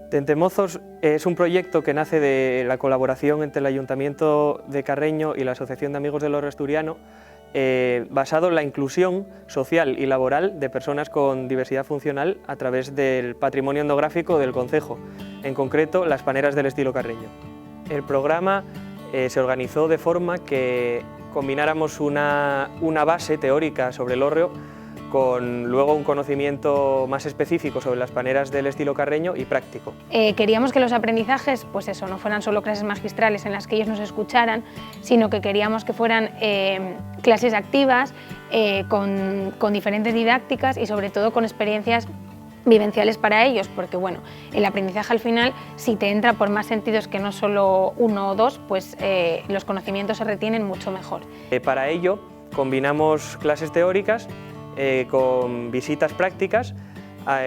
Tentemozos es un proyecto que nace de la colaboración entre el Ayuntamiento de Carreño y la Asociación de Amigos del Hórreo Asturiano, basado en la inclusión social y laboral de personas con diversidad funcional a través del patrimonio etnográfico del concejo, en concreto las paneras del estilo carreño. El programa se organizó de forma que combináramos una base teórica sobre el hórreo con luego un conocimiento más específico sobre las paneras del estilo carreño y práctico. Queríamos que los aprendizajes, pues eso, no fueran solo clases magistrales en las que ellos nos escucharan, sino que queríamos que fueran clases activas, con diferentes didácticas y sobre todo con experiencias vivenciales para ellos, porque bueno, el aprendizaje al final, si te entra por más sentidos que no solo uno o dos, pues los conocimientos se retienen mucho mejor. Para ello combinamos clases teóricas con visitas prácticas,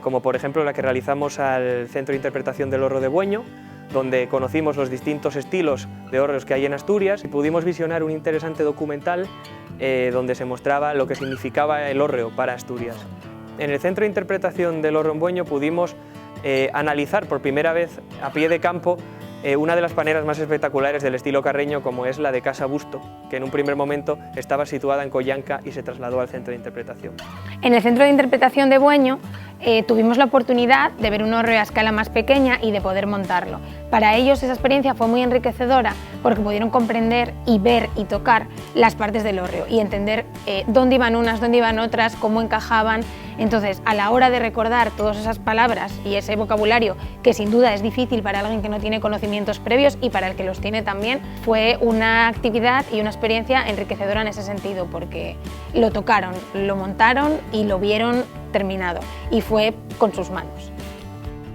como por ejemplo la que realizamos al Centro de Interpretación del Hórreo de Bueño, donde conocimos los distintos estilos de hórreos que hay en Asturias y pudimos visionar un interesante documental donde se mostraba lo que significaba el hórreo para Asturias. En el Centro de Interpretación del Hórreo en Bueño pudimos analizar por primera vez a pie de campo una de las paneras más espectaculares del estilo carreño, como es la de Casa Busto, que en un primer momento estaba situada en Collanca y se trasladó al Centro de Interpretación. En el Centro de Interpretación de Bueño tuvimos la oportunidad de ver un hórreo a escala más pequeña y de poder montarlo. Para ellos esa experiencia fue muy enriquecedora porque pudieron comprender y ver y tocar las partes del hórreo y entender dónde iban unas, dónde iban otras, cómo encajaban. Entonces, a la hora de recordar todas esas palabras y ese vocabulario, que sin duda es difícil para alguien que no tiene conocimientos previos y para el que los tiene también, fue una actividad y una experiencia enriquecedora en ese sentido, porque lo tocaron, lo montaron y lo vieron terminado, y fue con sus manos.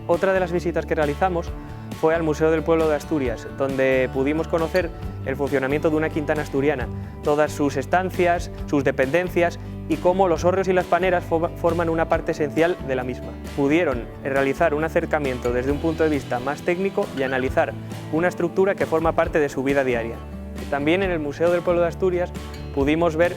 Otra de las visitas que realizamos fue al Museo del Pueblo de Asturias, donde pudimos conocer el funcionamiento de una quintana asturiana, todas sus estancias, sus dependencias y cómo los hórreos y las paneras forman una parte esencial de la misma. Pudieron realizar un acercamiento desde un punto de vista más técnico y analizar una estructura que forma parte de su vida diaria. También en el Museo del Pueblo de Asturias pudimos ver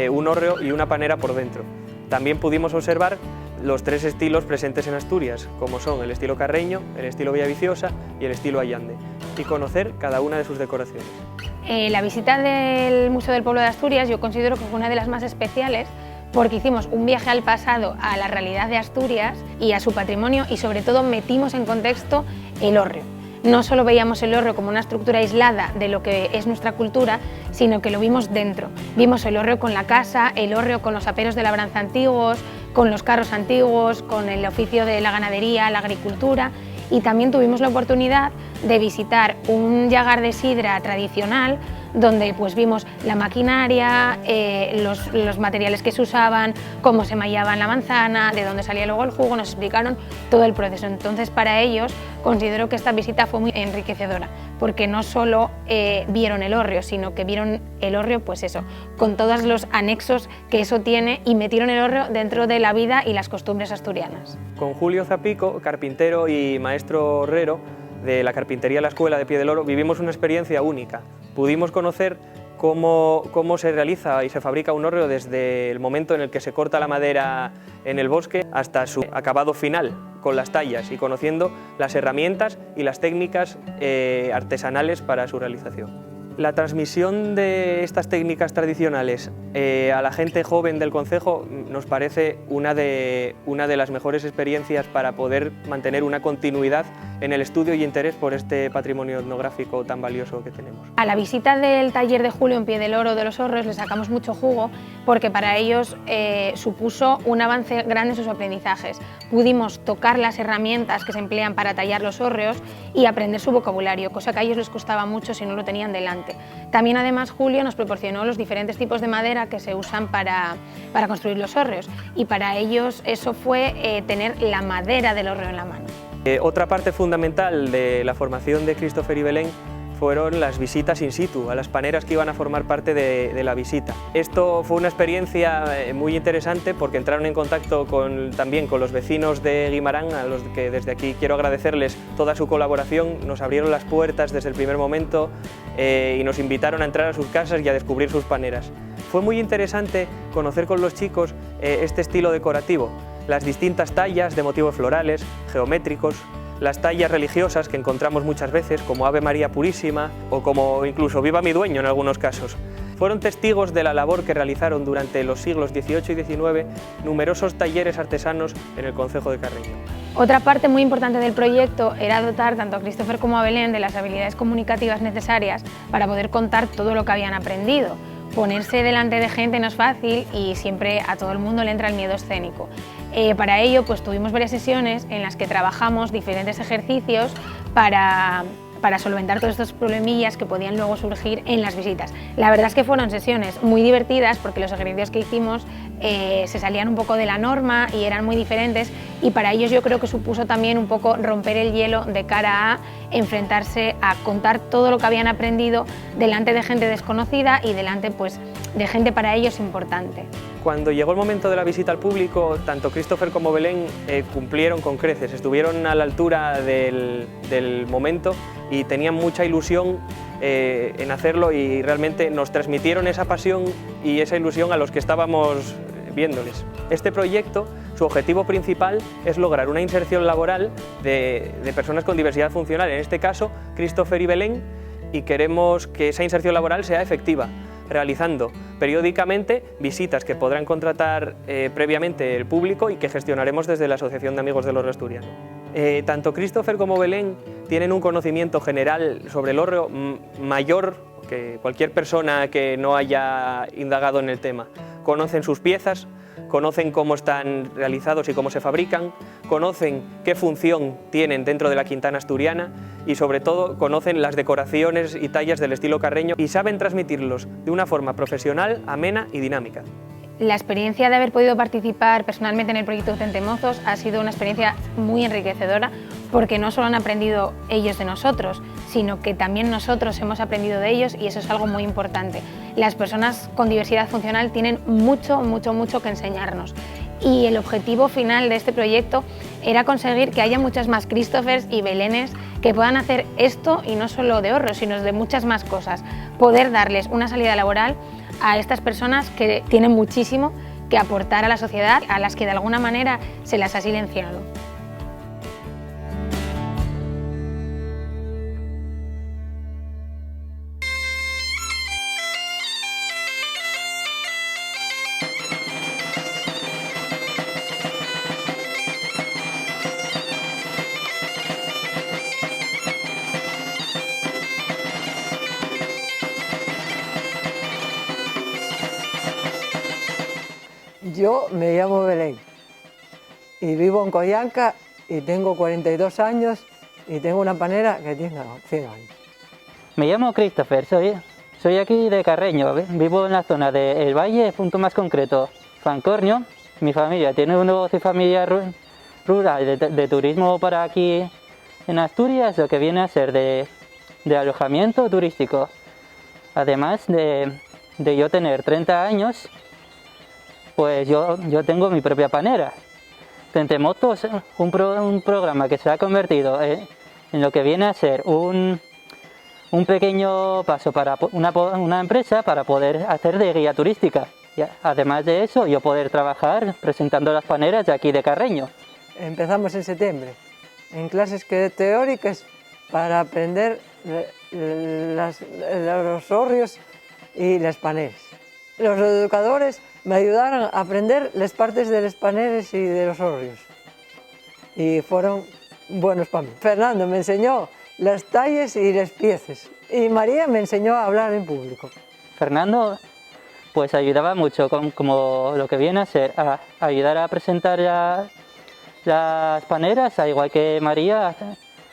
un hórreo y una panera por dentro. También pudimos observar los tres estilos presentes en Asturias, como son el estilo carreño, el estilo villaviciosa y el estilo allande, y conocer cada una de sus decoraciones. La visita del Museo del Pueblo de Asturias yo considero que fue una de las más especiales porque hicimos un viaje al pasado, a la realidad de Asturias y a su patrimonio, y sobre todo metimos en contexto el hórreo. No solo veíamos el hórreo como una estructura aislada de lo que es nuestra cultura, sino que lo vimos dentro. Vimos el hórreo con la casa, el hórreo con los aperos de labranza antiguos, con los carros antiguos, con el oficio de la ganadería, la agricultura, y también tuvimos la oportunidad de visitar un llagar de sidra tradicional donde pues vimos la maquinaria, los materiales que se usaban, cómo se mallaban la manzana, de dónde salía luego el jugo, nos explicaron todo el proceso. Entonces para ellos considero que esta visita fue muy enriquecedora porque no solo vieron el hórreo, sino que vieron el hórreo pues eso, con todos los anexos que eso tiene, y metieron el hórreo dentro de la vida y las costumbres asturianas. Con Julio Zapico, carpintero y maestro horrero de la carpintería La Escuela de Pie del Oro, vivimos una experiencia única. Pudimos conocer cómo se realiza y se fabrica un hórreo desde el momento en el que se corta la madera en el bosque hasta su acabado final, con las tallas, y conociendo las herramientas y las técnicas artesanales para su realización. La transmisión de estas técnicas tradicionales a la gente joven del concejo nos parece una de las mejores experiencias para poder mantener una continuidad en el estudio y interés por este patrimonio etnográfico tan valioso que tenemos. A la visita del taller de Julio en Pie del Oro de los hórreos le sacamos mucho jugo porque para ellos supuso un avance grande en sus aprendizajes. Pudimos tocar las herramientas que se emplean para tallar los hórreos y aprender su vocabulario, cosa que a ellos les costaba mucho si no lo tenían delante. También además Julio nos proporcionó los diferentes tipos de madera que se usan para construir los hórreos, y para ellos eso fue tener la madera del hórreo en la mano. Otra parte fundamental de la formación de Christopher y Belén fueron las visitas in situ, a las paneras que iban a formar parte de la visita. Esto fue una experiencia muy interesante porque entraron en contacto también con los vecinos de Guimarán, a los que desde aquí quiero agradecerles toda su colaboración. Nos abrieron las puertas desde el primer momento y nos invitaron a entrar a sus casas y a descubrir sus paneras. Fue muy interesante conocer con los chicos este estilo decorativo, las distintas tallas de motivos florales, geométricos, las tallas religiosas que encontramos muchas veces, como Ave María Purísima o como incluso Viva mi dueño en algunos casos. Fueron testigos de la labor que realizaron durante los siglos XVIII y XIX numerosos talleres artesanos en el concejo de Carreño. Otra parte muy importante del proyecto era dotar tanto a Christopher como a Belén de las habilidades comunicativas necesarias para poder contar todo lo que habían aprendido. Ponerse delante de gente no es fácil y siempre a todo el mundo le entra el miedo escénico. Para ello pues tuvimos varias sesiones en las que trabajamos diferentes ejercicios para solventar todos estos problemillas que podían luego surgir en las visitas. La verdad es que fueron sesiones muy divertidas porque los ejercicios que hicimos se salían un poco de la norma y eran muy diferentes, y para ellos yo creo que supuso también un poco romper el hielo de cara a enfrentarse a contar todo lo que habían aprendido delante de gente desconocida y delante pues de gente para ellos importante. Cuando llegó el momento de la visita al público, tanto Christopher como Belén cumplieron con creces, estuvieron a la altura del momento y tenían mucha ilusión en hacerlo, y realmente nos transmitieron esa pasión y esa ilusión a los que estábamos viéndoles. Este proyecto, su objetivo principal es lograr una inserción laboral de personas con diversidad funcional, en este caso Christopher y Belén, y queremos que esa inserción laboral sea efectiva, realizando periódicamente visitas que podrán contratar previamente el público y que gestionaremos desde la Asociación de Amigos del Hórreo Asturiano. Tanto Christopher como Belén tienen un conocimiento general sobre el hórreo mayor que cualquier persona que no haya indagado en el tema. Conocen sus piezas, conocen cómo están realizados y cómo se fabrican, conocen qué función tienen dentro de la Quintana asturiana y sobre todo conocen las decoraciones y tallas del estilo carreño y saben transmitirlos de una forma profesional, amena y dinámica. La experiencia de haber podido participar personalmente en el proyecto Centemozos ha sido una experiencia muy enriquecedora, porque no solo han aprendido ellos de nosotros, sino que también nosotros hemos aprendido de ellos, y eso es algo muy importante. Las personas con diversidad funcional tienen mucho que enseñarnos, y el objetivo final de este proyecto era conseguir que haya muchas más Christophers y Belenes que puedan hacer esto, y no solo de hórreo, sino de muchas más cosas, poder darles una salida laboral a estas personas que tienen muchísimo que aportar a la sociedad, a las que de alguna manera se las ha silenciado. Yo me llamo Belén y vivo en Coyanca y tengo 42 años y tengo una panera que tiene 100 años. Me llamo Christopher, soy aquí de Carreño, vivo en la zona del Valle, punto más concreto, Fancornio. Mi familia tiene un negocio familiar rural de turismo para aquí en Asturias, lo que viene a ser de alojamiento turístico. Además de yo tener 30 años, pues yo tengo mi propia panera. Centemozos, un programa que se ha convertido en lo que viene a ser un pequeño paso para una empresa para poder hacer de guía turística. Y además de eso, yo poder trabajar presentando las paneras de aquí de Carreño. Empezamos en septiembre, en clases teóricas para aprender los hórreos y las paneras. Los educadores me ayudaron a aprender las partes de los paneles y de los hórreos, y fueron buenos para mí. Fernando me enseñó las tallas y las piezas, y María me enseñó a hablar en público. Fernando pues ayudaba mucho, como lo que viene a ser a ayudar a presentar las paneras, al igual que María,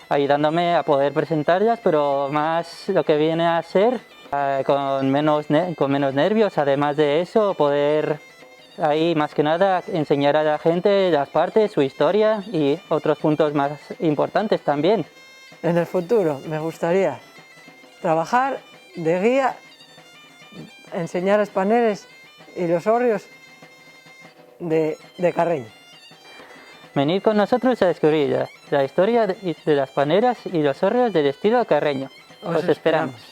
ayudándome a poder presentarlas, pero más lo que viene a ser con menos nervios. Además de eso, poder ahí más que nada enseñar a la gente las partes, su historia y otros puntos más importantes también. En el futuro me gustaría trabajar de guía, enseñar los paneles y los hórreos de Carreño. Venid con nosotros a descubrir la historia de las paneras y los hórreos del estilo carreño. Os esperamos.